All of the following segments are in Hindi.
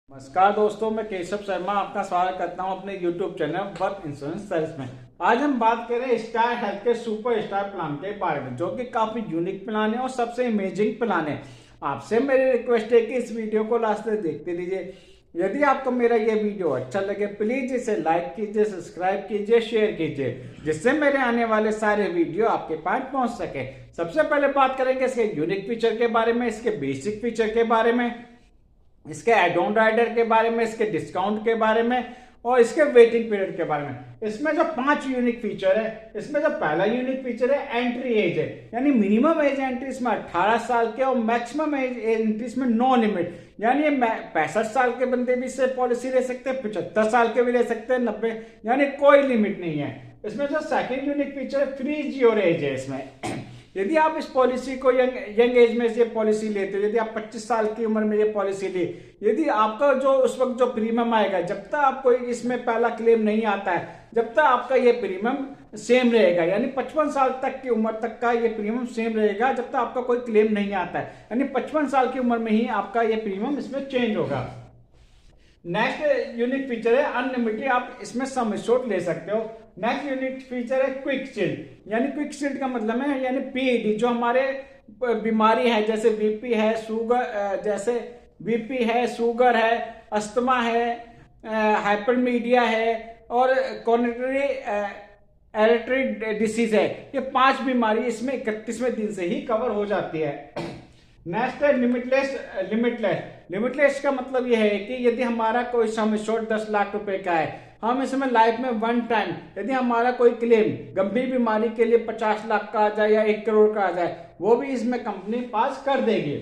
नमस्कार दोस्तों, मैं केशव शर्मा आपका स्वागत करता हूं अपने YouTube channel work insurance service में। आज हम बात करें स्टार हेल्थ के सुपर स्टार प्लान के बारे में, जो कि काफी यूनिक प्लान है और सबसे अमेजिंग प्लान है। आपसे मेरी रिक्वेस्ट है कि इस वीडियो को लास्ट तक देखते रहिए। यदि आपको मेरा ये वीडियो अच्छा लगे प्लीज इसे लाइक कीजिए, सब्सक्राइब कीजिए, शेयर कीजिए, जिससे मेरे आने वाले सारे वीडियो आपके पास पहुंच सके। सबसे पहले बात करेंगे इसके यूनिक फीचर के बारे में, इसके बेसिक फीचर के बारे में, इसके एड ऑन राइडर के बारे में, इसके डिस्काउंट के बारे में और इसके वेटिंग पीरियड के बारे में। इसमें जो 5 यूनिक फीचर है, इसमें जो पहला यूनिक फीचर है एंट्री एज है, यानी मिनिमम एज एंट्री इसमें 18 साल के और मैक्सिमम एज एंट्री इसमें नो लिमिट, यानी 65 साल के बंदे भी इससे पॉलिसी ले सकते हैं, 75 साल के भी ले सकते हैं, 90, यानी कोई लिमिट नहीं है। इसमें जो सेकंड यूनिक फीचर है फ्रीज योर एज है। इसमें यदि आप इस पॉलिसी को यंग एज में ये पॉलिसी लेते हो, यदि आप 25 साल की उम्र में ये पॉलिसी ली, यदि आपका जो उस वक्त जो प्रीमियम आएगा, जब तक आपको इसमें पहला क्लेम नहीं आता है, जब तक आपका ये प्रीमियम सेम रहेगा, यानी 55 साल तक की उम्र तक का ये प्रीमियम सेम रहेगा, जब तक आपका कोई क्लेम नहीं आता है, यानी 55 साल की उम्र में ही आपका ये प्रीमियम इसमें चेंज होगा। नेक्स्ट यूनिक फीचर है अनलिमिटेड, आप इसमें सम एश्योर्ड ले सकते हो। नेक्स्ट यूनिक फीचर है क्विक शील्ड, यानी क्विक शील्ड का मतलब है यानी पीईडी, जो हमारे बीमारी है जैसे बीपी है, शुगर, जैसे बीपी है, शुगर है, अस्थमा है, हाइपरमीडिया है और कॉर्निटरी एरिटरी डिसीज है, ये 5 बीमारी इसमें 31वें दिन से ही कवर हो जाती है। नेक्स्ट है लिमिटलेस। लिमिटलेस का मतलब यह है कि यदि हमारा कोई सम एश्योर्ड 10 लाख रुपए का है, हम इसमें लाइफ में वन टाइम यदि हमारा कोई क्लेम गंभीर बीमारी के लिए 50 लाख का आ जाए या 1 करोड़ का आ जाए, वो भी इसमें कंपनी पास कर देगी।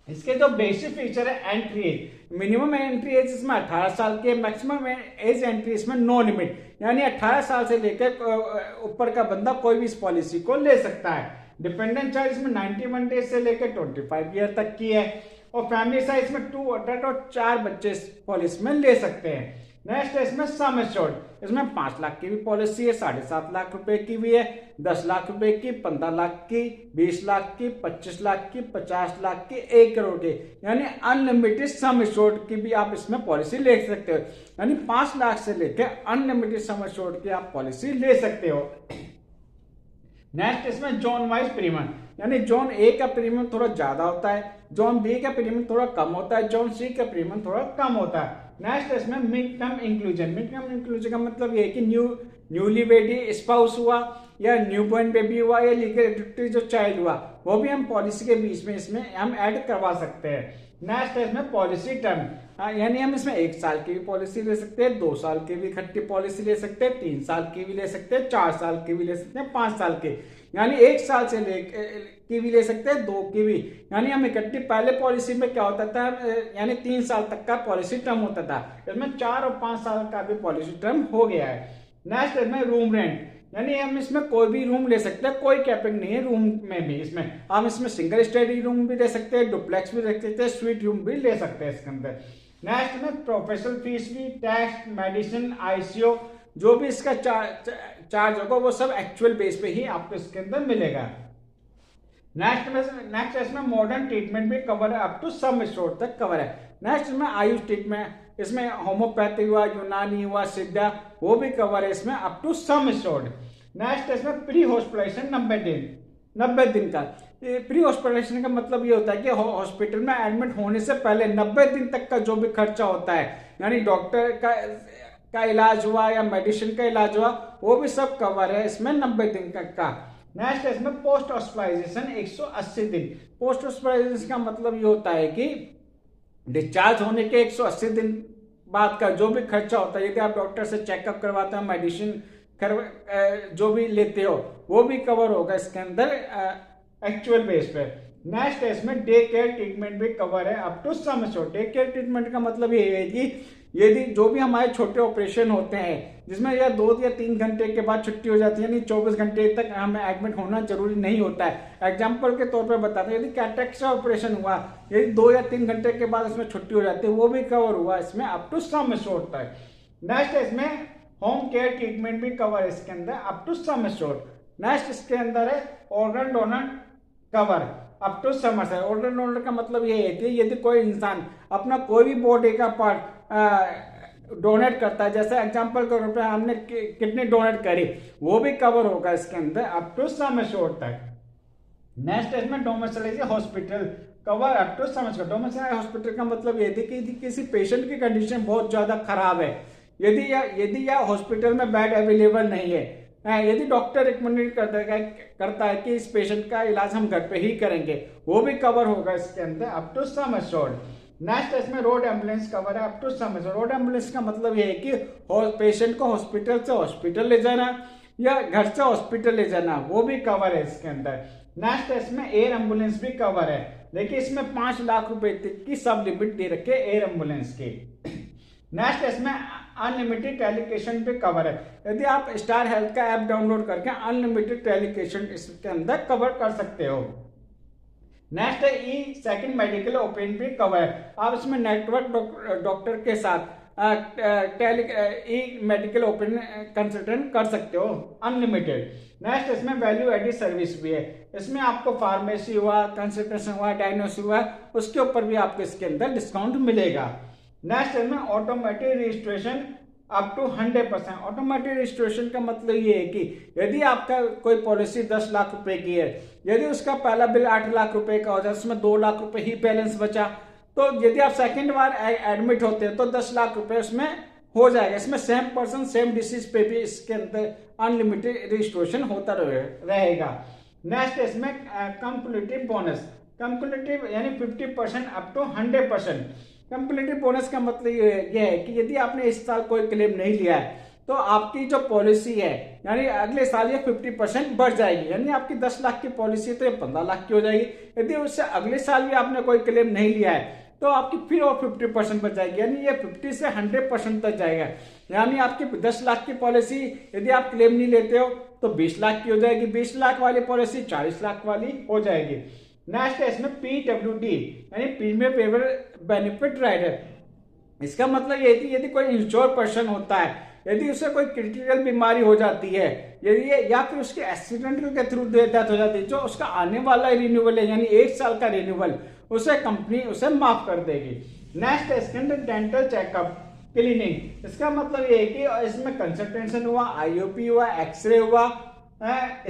इसके जो बेसिक फीचर है entry age, minimum entry age इसमें 18 साल की है, मैक्सिमम एज एंट्री इसमें नो लिमिट, यानी 18 साल से लेकर ऊपर का बंदा कोई भी इस पॉलिसी को ले सकता है। डिपेंडेंट चार्ज इसमें 91 डेज से लेकर 25 ईयर तक की है और फैमिली साइज में 2 अडल्ट और 4 बच्चे इस पॉलिसी में ले सकते हैं। नेक्स्ट है इसमें सम एश्योर्ड, इसमें 5 लाख की भी पॉलिसी है, 7.5 लाख रुपए की भी है, 10 लाख रुपए की, 15 लाख की, 20 लाख की, 25 लाख की, 50 लाख की, 1 करोड़ की, यानी अनलिमिटेड सम एश्योर्ड की भी आप इसमें पॉलिसी ले सकते हो, यानी 5 लाख से लेकर अनलिमिटेड सम एश्योर्ड की आप पॉलिसी ले सकते हो। नेक्स्ट इसमें जोन वाइज प्रीमियम, यानी जोन ए का प्रीमियम थोड़ा ज्यादा होता है, जोन बी का प्रीमियम थोड़ा कम होता है, जोन सी का प्रीमियम थोड़ा कम होता है। नेक्स्ट इसमें mid term inclusion. Mid term inclusion का मतलब ये है कि न्यूली वेडी स्पाउस हुआ या न्यू बॉर्न बेबी हुआ या लीगल एडॉप्टेड जो चाइल्ड हुआ, वो भी हम पॉलिसी के बीच में इसमें हम ऐड करवा सकते हैं। नेक्स्ट है इसमें पॉलिसी टर्म, यानी हम इसमें 1 साल की भी पॉलिसी ले सकते हैं, 2 साल की भी इकट्ठी पॉलिसी ले सकते हैं, 3 साल की भी ले सकते हैं, 4 साल की भी ले सकते हैं, 5 साल की, यानी 1 साल से की भी ले सकते हैं, 2 की भी, यानी हम इकट्ठी पहले पॉलिसी में क्या होता था, यानी 3 साल तक का पॉलिसी टर्म होता था, इसमें 4 और 5 साल का भी पॉलिसी टर्म हो गया है। नेक्स्ट इसमें रूम रेंट, यानी हम इसमें कोई भी रूम ले सकते हैं, कोई कैपिंग नहीं है रूम में भी, इसमें हम इसमें सिंगल स्टडी रूम भी ले सकते हैं, डुप्लेक्स भी ले सकते हैं, स्वीट रूम भी ले सकते हैं इसके अंदर। नेक्स्ट में प्रोफेशनल फीस भी, टैक्स, मेडिसिन, आईसीयू, जो भी इसका चार्ज होगा वो सब एक्चुअल बेस पे ही आपको इसके अंदर मिलेगा। नेक्स्ट इसमें मॉडर्न ट्रीटमेंट भी कवर है, अप टू सम एश्योर्ड तक कवर है। नेक्स्ट इसमें आयुष ट्रीटमेंट, इसमें होम्योपैथी हुआ, यूनानी हुआ, सिद्धा, वो भी कवर है इसमें up to sum assured. Next इसमें प्री हॉस्पिटलाइजेशन 90 दिन का। प्री हॉस्पिटलाइजेशन का मतलब ये होता है कि हॉस्पिटल में एडमिट होने से पहले 90 दिन तक का जो भी खर्चा होता है, यानी डॉक्टर का इलाज हुआ या मेडिसिन का इलाज हुआ, वो भी सब कवर है इसमें 90 दिन का। नेक्स्ट है इसमें पोस्ट हॉस्पिटलाइजेशन 180 दिन। पोस्ट हॉस्पिटलाइजेशन का मतलब ये होता है कि डिस्चार्ज होने के 180 दिन बाद का जो भी खर्चा होता है, यदि आप डॉक्टर से चेकअप करवाते हैं, मेडिसिन जो भी लेते हो, वो भी कवर होगा इसके अंदर एक्चुअल बेस पे। नेक्स्ट है इसमें डे केयर ट्रीटमेंट भी कवर है up to sum assured. Day care treatment का मतलब ये है कि यदि जो भी हमारे छोटे ऑपरेशन होते हैं जिसमें या 2 या 3 घंटे के बाद छुट्टी हो जाती है, यानी 24 घंटे तक हमें एडमिट होना जरूरी नहीं होता है। एग्जाम्पल के तौर पर बताते हैं, यदि कैटरेक्ट का ऑपरेशन हुआ, यदि 2 या 3 घंटे के बाद इसमें छुट्टी हो जाती है, वो भी कवर हुआ इसमें अप टू सम एश्योर्ड तक। नेक्स्ट है इसमें होम केयर ट्रीटमेंट भी कवर है इसके अंदर up to sum assured. Next इसके अंदर है organ donor cover, up to sum assured है। ऑर्गन डोनर का मतलब ये है कि यदि कोई इंसान अपना कोई भी बॉडी का पार्ट डोनेट करता है, जैसे एग्जांपल के तौर पे हमने किडनी डोनेट करी, वो भी कवर होगा इसके अंदर अप टू सम एश्योर्ड तक। नेक्स्ट इसमें domicile hospital cover up to sum assured. Domicile hospital का मतलब ये थी कि किसी पेशेंट की कंडीशन बहुत ज्यादा खराब है, यदि या हॉस्पिटल में बेड अवेलेबल नहीं है, यदि डॉक्टर रिकमेंडेड करता है कि इस पेशेंट का इलाज हम घर पे ही करेंगे, वो भी कवर होगा इसके अंदर up to sum assured. Next इसमें रोड एम्बुलेंस कवर है up to sum assured. Road ambulance का मतलब ये है कि पेशेंट को हॉस्पिटल से हॉस्पिटल ले जाना या घर से हॉस्पिटल ले जाना, वो भी कवर है इसके अंदर। नेक्स्ट इसमें एयर एम्बुलेंस भी कवर है, देखिए इसमें 5 लाख रुपए तक की सब लिमिट दे रखे एयर एम्बुलेंस की। नेक्स्ट इसमें अनलिमिटेड टेलीकेशन पे कवर है, यदि आप स्टार हेल्थ का ऐप डाउनलोड करके अनलिमिटेड टेलीकेशन इसके अंदर कवर कर सकते हो। नेक्स्ट है ई सेकंड मेडिकल ओपिनियन भी कवर है, आप इसमें नेटवर्क डॉक्टर के साथ ई मेडिकल ओपिनियन कंसल्टेंट कर सकते हो अनलिमिटेड। नेक्स्ट इसमें वैल्यू एडिड सर्विस भी है, इसमें आपको फार्मेसी हुआ, कंसल्टेशन हुआ, डायग्नोसिस हुआ, उसके ऊपर भी आपको इसके अंदर डिस्काउंट मिलेगा। नेक्स्ट इसमें automatic registration up to 100%। Automatic registration का मतलब ये है कि यदि आपका कोई पॉलिसी 10 लाख रुपए की है, यदि उसका पहला बिल 8 लाख रुपए का हो जाए, उसमें 2 लाख रुपए ही बैलेंस बचा, तो यदि आप सेकंड बार एडमिट होते हैं तो 10 लाख रुपए उसमें हो जाएगा। इसमें सेम पर्सन सेम डिसीज पे भी इसके अंदर अनलिमिटेड रजिस्ट्रेशन होता रहेगा। नेक्स्ट इसमें कम्युलेटिव बोनस, कम्युलेटिव यानी 50% अप टू 100%। कम्युलेटिव बोनस का मतलब ये है कि यदि आपने इस साल कोई क्लेम नहीं लिया है तो आपकी जो पॉलिसी है यानी अगले साल ये 50% बढ़ जाएगी, यानी आपकी 10 लाख की पॉलिसी तो ये 15 लाख की हो जाएगी। यदि उससे अगले साल भी आपने कोई क्लेम नहीं लिया है तो आपकी फिर और 50% बढ़ जाएगी, यानी ये 50 से 100% तक जाएगा। यानी आपकी 10 लाख की पॉलिसी यदि आप क्लेम नहीं लेते हो तो 20 लाख की हो जाएगी, 20 लाख वाली पॉलिसी 40 लाख वाली हो जाएगी। नेक्स्ट है इसमें PWD यानी प्रीमियम वेवर बेनिफिट राइडर। इसका मतलब ये कि यदि कोई इंश्योर पर्सन होता है, यदि उसे कोई क्रिटिकल बीमारी हो जाती है, यदि या फिर उसके एक्सीडेंटल के थ्रू डेथ हो जाती है, जो उसका आने वाला रिन्यूअल है यानी 1 साल का रिन्यूअल, उसे कंपनी उसे माफ कर देगी। नेक्स्ट है इसके अंदर डेंटल चेकअप क्लीनिंग। इसका मतलब ये है कि इसमें कंसल्टेशन हुआ, IOP हुआ, एक्सरे हुआ,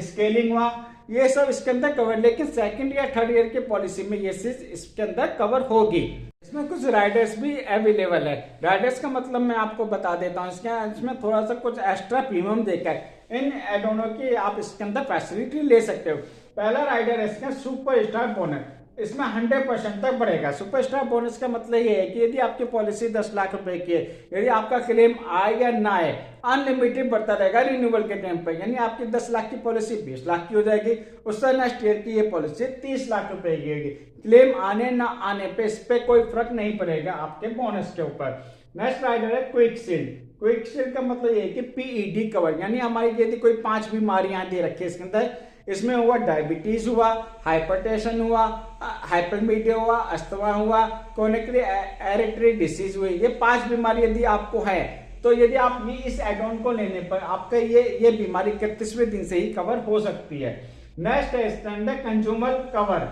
स्केलिंग हुआ, ये सब इसके अंदर कवर, लेकिन सेकंड या थर्ड ईयर की पॉलिसी में ये चीज इसके अंदर कवर होगी। इसमें कुछ राइडर्स भी अवेलेबल है। राइडर्स का मतलब मैं आपको बता देता हूँ, इसमें थोड़ा सा कुछ एक्स्ट्रा प्रीमियम देकर इन एडोनों की आप इसके अंदर फैसिलिटी ले सकते हो। पहला राइडर है इसका सुपर स्टार बोनस, इसमें 100% तक बढ़ेगा। सुपर स्टार बोनस का मतलब ये है कि यदि आपकी पॉलिसी 10 लाख रुपए की है, यदि आपका क्लेम आए या ना आए, अनलिमिटेड बढ़ता रहेगा रिन्यूअल के टाइम पर, यानी आपकी 10 लाख की पॉलिसी 20 लाख की हो जाएगी, उससे नेक्स्ट ईयर की ये पॉलिसी 30 लाख रुपए की होगी। क्लेम आने ना आने पे इस पे कोई फर्क नहीं पड़ेगा आपके बोनस के ऊपर। नेक्स्ट राइडर है क्विक शील्ड। क्विक शील्ड का मतलब ये है कि PED कवर, यानी हमारी यदि कोई 5 बीमारियां दे रखी है इसके अंदर, इसमें हुआ डायबिटीज हुआ, हाइपरटेंशन हुआ, हाइपरमीडिया हुआ, अस्थमा हुआ, क्रोनिक एरिटरी डिसीज हुई, ये 5 बीमारी यदि आपको है तो यदि आप ये इस एडॉन को लेने पर आपका ये बीमारी 31वें दिन से ही कवर हो सकती है। नेक्स्ट है standard consumer cover,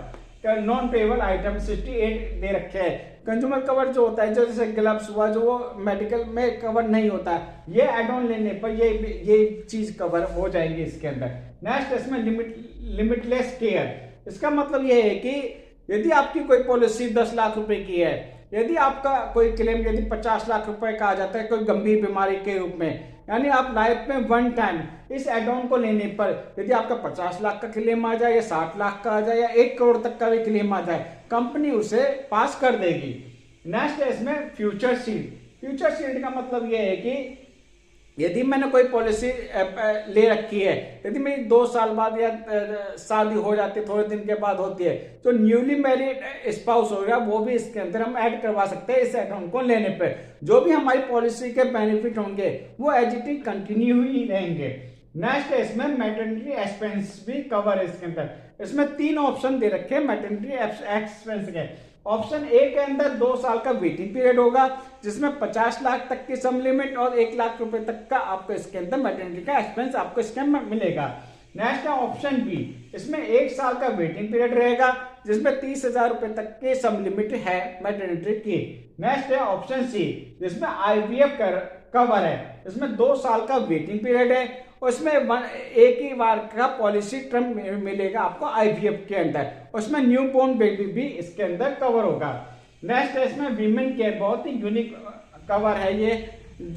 non payable item 68 दे रखे हैं। कंज्यूमर कवर जो होता है, जो जैसे ग्लव्स हुआ, जो वो मेडिकल में कवर नहीं होता है, ये एड ऑन लेने पर ये चीज कवर हो जाएंगी इसके अंदर। नेक्स्ट इसमें लिमिटलेस केयर। इसका मतलब ये है कि यदि आपकी कोई पॉलिसी 10 लाख रुपए की है, यदि आपका कोई क्लेम यदि 50 लाख रुपए का आ जाता है कोई गंभीर बीमारी के रूप में, यानी आप लाइफ में 1 टाइम इस एड ऑन को लेने पर यदि आपका 50 लाख का क्लेम आ जाए या 60 लाख का आ जाए या 1 करोड़ तक का भी क्लेम आ जाए, कंपनी उसे पास कर देगी। नेक्स्ट है इसमें फ्यूचर शील्ड। फ्यूचर शील्ड का मतलब यह है कि यदि मैंने कोई पॉलिसी ले रखी है, यदि मेरी 2 साल बाद या शादी हो जाती है, थोड़े दिन के बाद होती है, तो न्यूली मैरिड स्पाउस होगा वो भी इसके अंदर हम ऐड करवा सकते हैं इस एड-ऑन को लेने पे। जो भी हमारी पॉलिसी के बेनिफिट होंगे वो एज इट इज कंटिन्यू ही रहेंगे। नेक्स्ट है इसमें मैटरनिटी एक्सपेंस भी कवर है इसके अंदर। इसमें 3 ऑप्शन दे रखे हैं मैटरनिटी एक्सपेंस के। ऑप्शन ए के अंदर 2 साल का वेटिंग पीरियड होगा, जिसमें 50 लाख तक की सम लिमिट और 1 लाख रुपए तक का आपको इसके अंदर मैटरनिटी का एक्सपेंस आपको इसके अंदर मिलेगा। नेक्स्ट है ऑप्शन बी, इसमें 1 साल का वेटिंग पीरियड रहेगा, जिसमें 30,000 रुपए तक की सम लिमिट है मैटरनिटी की। नेक्स्ट है ऑप्शन सी, जिसमें IVF कवर है। इसमें 2 साल का वेटिंग पीरियड है, उसमें एक ही बार का पॉलिसी टर्म मिलेगा आपको IVF के अंदर। उसमें न्यू बॉर्न बेबी भी इसके अंदर कवर होगा। नेक्स्ट है इसमें वीमेन केयर, बहुत ही यूनिक कवर है ये।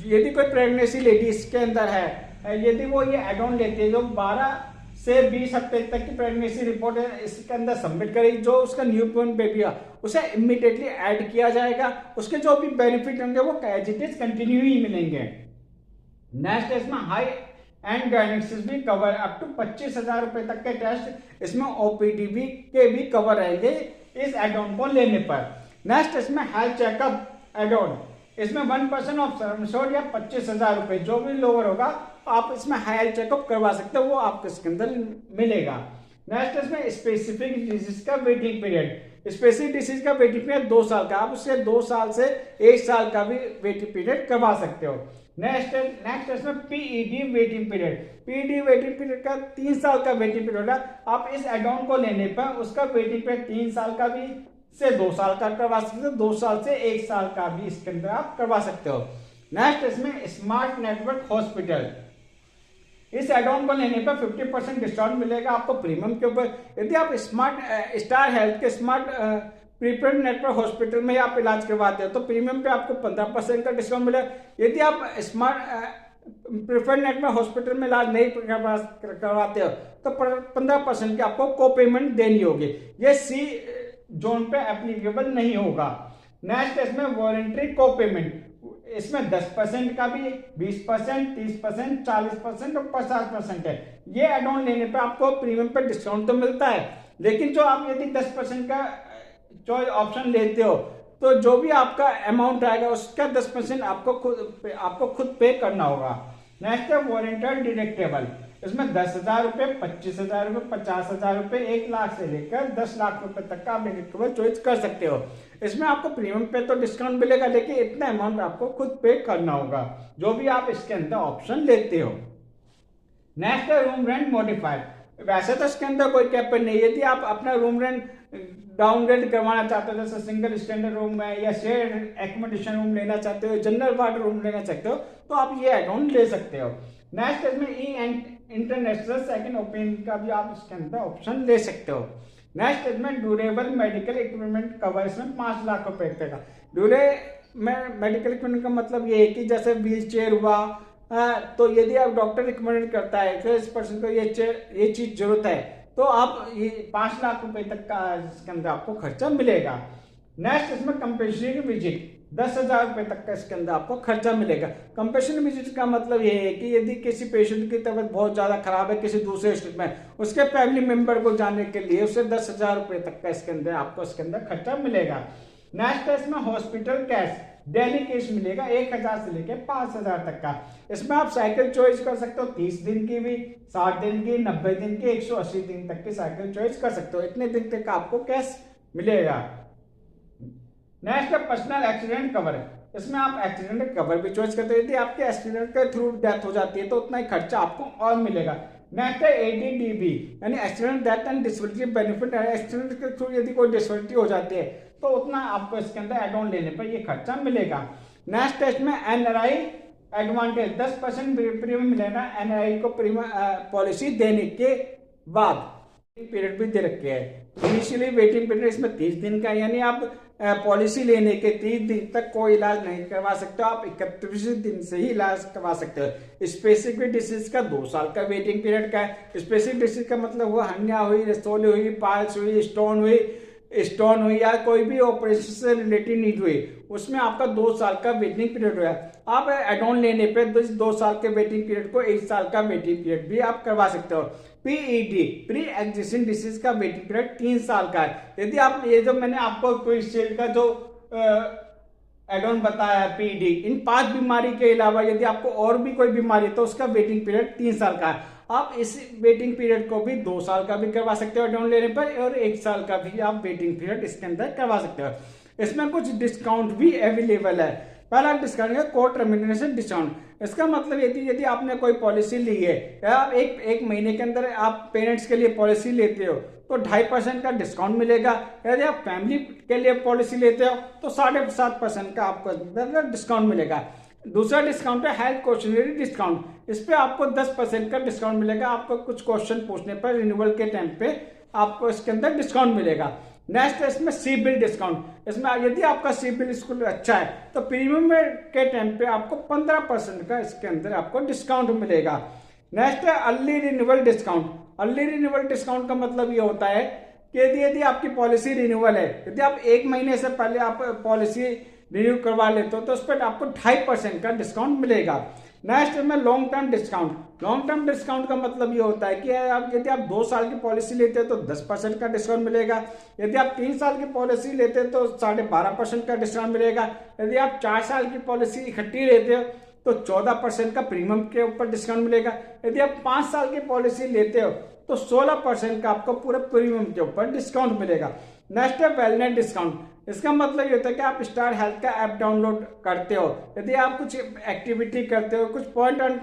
यदि कोई प्रेगनेंसी लेडी इसके अंदर है, यदि वो ये एड ऑन लेती है, जो 12 से 20 हफ्ते तक की प्रेगनेंसी रिपोर्ट है इसके अंदर सबमिट करेगी, जो उसका न्यू बॉर्न बेबी है उसे इमीडिएटली ऐड किया जाएगा। उसके जो भी बेनिफिट होंगे वो एज इट इज कंटिन्यू ही मिलेंगे। नेक्स्ट इसमें हाई एंड डायग्नोसिस भी कवर, अप टू 25,000 रुपए तक के टेस्ट इसमें OPD भी के भी कवर रहेंगे इस एड ऑन को लेने पर। नेक्स्ट इसमें हेल्थ चेकअप एड ऑन, इसमें 1% ऑफ सम एश्योर्ड या 25,000 रुपए, जो भी लोअर होगा आप इसमें हेल्थ चेकअप करवा सकते हो, वो आपको इसके अंदर मिलेगा। नेक्स्ट इसमें स्पेसिफिक डिजीज का वेटिंग पीरियड, स्पेसिफिक डिजीज का वेटिंग पीरियड 2 साल का, आप उससे 2 साल से 1 साल का भी वेटिंग पीरियड करवा सकते हो। नेक्स्ट इसमें PED waiting period, PED waiting period का 3 साल का वेटिंग पीरियड है। आप इस एड ऑन को लेने पर उसका वेटिंग पीरियड 3 साल का भी से 2 साल का करवा सकते हो, 2 साल से 1 साल का भी इसके अंदर आप करवा सकते हो। नेक्स्ट इसमें स्मार्ट नेटवर्क हॉस्पिटल, इस एड ऑन को लेने पर 50% डिस्काउंट मिलेगा आपको प्रीमियम के ऊपर। यदि आप स्मार्ट स्टार हेल्थ के स्मार्ट प्रीपेड नेटवर्क हॉस्पिटल में आप इलाज करवाते हो तो प्रीमियम पे आपको 15% का डिस्काउंट मिलेगा। यदि आप स्मार्ट प्रीपेड नेटवर्क हॉस्पिटल में इलाज नहीं करवाते हो तो 15% की आपको को पेमेंट देनी होगी। ये C जोन पे एप्लीकेबल नहीं होगा। नेक्स्ट इसमें वॉलंटरी को पेमेंट, इसमें 10% का भी, 20%, 30%, 40% और 50% है। ये एड ऑन लेने पे आपको प्रीमियम पे डिस्काउंट तो मिलता है, लेकिन जो आप यदि 10% का चॉइस ऑप्शन लेते हो तो जो भी आपका अमाउंट आएगा उसका 10% आपको खुद पे करना होगा। नेक्स्ट है वॉलंटियर डिडक्टेबल, इसमें 10,000 रुपए, 25,000 रुपए, 50,000 रुपए, 1 लाख से लेकर 10 लाख रुपए तक का आप डिडक्टेबल चॉइस कर सकते हो। इसमें आपको प्रीमियम पे तो डिस्काउंट मिलेगा, लेकिन इतना अमाउंट आपको खुद पे करना होगा जो भी आप इसके अंदर ऑप्शन लेते हो। नेक्स्ट है रूम रेंट मॉडिफाइड, वैसे तो इसके अंदर कोई कैप नहीं है। यदि आप अपना रूम रेंट डाउनग्रेड करवाना चाहते हो, जैसे सिंगल स्टैंडर्ड रूम है या शेयर एकोमोडेशन रूम लेना चाहते हो, जनरल वार्ड रूम लेना चाहते हो, तो आप ये एड ऑन ले सकते हो। नेक्स्ट इसमें इंटरनेशनल सेकंड ओपिनियन का भी आप इसके अंदर ऑप्शन ले सकते हो। नेक्स्ट इसमें ड्यूरेबल मेडिकल इक्विपमेंट कवर, इसमें 5 लाख रुपए तक का मेडिकल इक्विपमेंट का मतलब ये है कि जैसे व्हील चेयर हुआ, तो यदि आप डॉक्टर रिकमेंड करता है कि इस पर्सन को ये चीज जरूरत है तो आप ये 5 लाख रुपए तक का इसके अंदर आपको खर्चा मिलेगा। नेक्स्ट इसमें कंपेशनरी विजिट, 10,000 रुपए तक का इसके अंदर आपको खर्चा मिलेगा। कंपेशनरी विजिट का मतलब ये है कि यदि किसी पेशेंट की तबीयत बहुत ज्यादा खराब है किसी दूसरे स्टेट में, उसके फैमिली मेंबर को जाने के लिए उसे 10,000 रुपए तक का इसके अंदर आपको इसके अंदर खर्चा मिलेगा। नेक्स्ट है इसमें हॉस्पिटल कैश, डेली कैश मिलेगा 1,000 से लेकर 5,000 तक का। इसमें आप साइकिल चॉइस कर सकते हो, 30 दिन की भी, 60 दिन की, 90 दिन की, 180 दिन तक की साइकिल चॉइस कर सकते हो। इतने दिन तक आपको कैश मिलेगा। नेक्स्ट है पर्सनल एक्सीडेंट कवर, इसमें आप एक्सीडेंट कवर भी चॉइस करते हो। यदि आपके एक्सीडेंट के थ्रू डेथ हो जाती है तो उतना ही खर्चा आपको और मिलेगा। नेक्स्ट है ADDB यानी accident death and disability benefit, accident के थ्रू यदि कोई डिसेबिलिटी हो जाती है तो उतना आपको इसके अंदर एड ऑन लेने पर ये खर्चा मिलेगा। नेक्स्ट टेस्ट में NRI एडवांटेज, 10% प्रीमियम मिलेगा NRI को प्रीमियम पॉलिसी देने के बाद। पीरियड भी दे रखे हैं। इनिशियली वेटिंग पीरियड इसमें 30 दिन का, यानी आप पॉलिसी लेने के 30 दिन तक कोई इलाज नहीं करवा सकते हो, आप 31 दिन से ही इलाज करवा सकते हो। स्पेसिफिक डिसीज का 2 साल का वेटिंग पीरियड का है। स्पेसिफिक डिसीज का मतलब हुआ हर्निया हुई, रसोली हुई, पाइल्स हुई, स्टोन हुई या कोई भी ऑपरेशन से रिलेटेड नीड हुई, उसमें आपका 2 साल का वेटिंग पीरियड हुआ। आप एड ऑन लेने पे 2 साल के वेटिंग पीरियड को 1 साल का वेटिंग पीरियड भी आप करवा सकते हो। PED प्री एग्जिस्टिंग डिसीज का वेटिंग पीरियड 3 साल का है। यदि आप ये जो मैंने आपको कोविशील्ड का जो एड ऑन बताया PED, इन 5 बीमारी के अलावा यदि आपको और भी कोई बीमारी है तो उसका वेटिंग पीरियड 3 साल का है। आप इस वेटिंग पीरियड को भी 2 साल का भी करवा सकते हो एड ऑन लेने पर, और 1 साल का भी आप वेटिंग पीरियड इसके अंदर करवा सकते हो। इसमें कुछ डिस्काउंट भी अवेलेबल है। पहला डिस्काउंट है कोड टर्मिनेशन डिस्काउंट। इसका मतलब यदि आपने कोई पॉलिसी ली है या आप एक महीने के अंदर आप पेरेंट्स के लिए पॉलिसी लेते हो तो 2.5% का डिस्काउंट मिलेगा। यदि आप फैमिली के लिए पॉलिसी लेते हो तो 7.5% का आपको डिस्काउंट मिलेगा। दूसरा डिस्काउंट है हेल्थ क्वेश्चनरी डिस्काउंट। इस पे आपको 10% का डिस्काउंट मिलेगा। आपको कुछ क्वेश्चन पूछने पर रिन्यूअल के टाइम पे आपको इसके अंदर डिस्काउंट मिलेगा। नेक्स्ट है इसमें सिबिल डिस्काउंट। इसमें यदि आपका सिबिल स्कोर अच्छा है तो प्रीमियम के टाइम पे आपको 15% का इसके अंदर आपको डिस्काउंट मिलेगा। नेक्स्ट है early renewal discount. Early renewal discount का मतलब ये होता है कि यदि आपकी पॉलिसी रिन्यूअल है, यदि आप 1 महीने से पहले आप पॉलिसी रिन्यू करवा लेते हो तो उस पर आपको 2.5% का डिस्काउंट मिलेगा। नेक्स्ट में long term discount. Long term discount का मतलब ये होता है कि यदि आप 2 साल की पॉलिसी लेते हैं तो 10% का डिस्काउंट मिलेगा। यदि आप 3 साल की पॉलिसी लेते हैं तो 12.5% का डिस्काउंट मिलेगा। यदि आप 4 साल की पॉलिसी इकट्ठी लेते हो तो 14% का प्रीमियम के ऊपर डिस्काउंट मिलेगा। यदि आप 5 साल की पॉलिसी लेते हो तो 16% का आपको पूरे प्रीमियम के ऊपर डिस्काउंट मिलेगा। नेक्स्ट है वेलनेस डिस्काउंट। इसका मतलब ये होता है कि आप स्टार हेल्थ का ऐप डाउनलोड करते हो, यदि आप कुछ एक्टिविटी करते हो, कुछ पॉइंट अर्न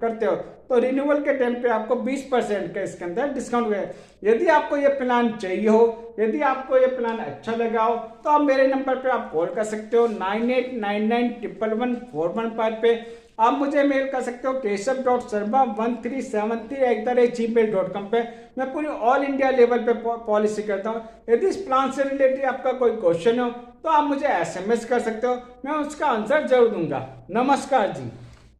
करते हो तो रिन्यूअल के टाइम पे आपको 20% का इसके अंदर डिस्काउंट है। यदि आपको ये प्लान चाहिए हो, यदि आपको ये प्लान अच्छा लगा हो तो आप मेरे नंबर पे आप कॉल कर सकते हो 9899111415 पे। आप मुझे मेल कर सकते हो keshav.sharma1373@gmail.com पे। मैं पूरी ऑल इंडिया लेवल पे पॉलिसी करता हूँ। यदि इस प्लान से रिलेटेड आपका कोई क्वेश्चन हो तो आप मुझे SMS कर सकते हो, मैं उसका आंसर जरूर दूंगा। नमस्कार जी।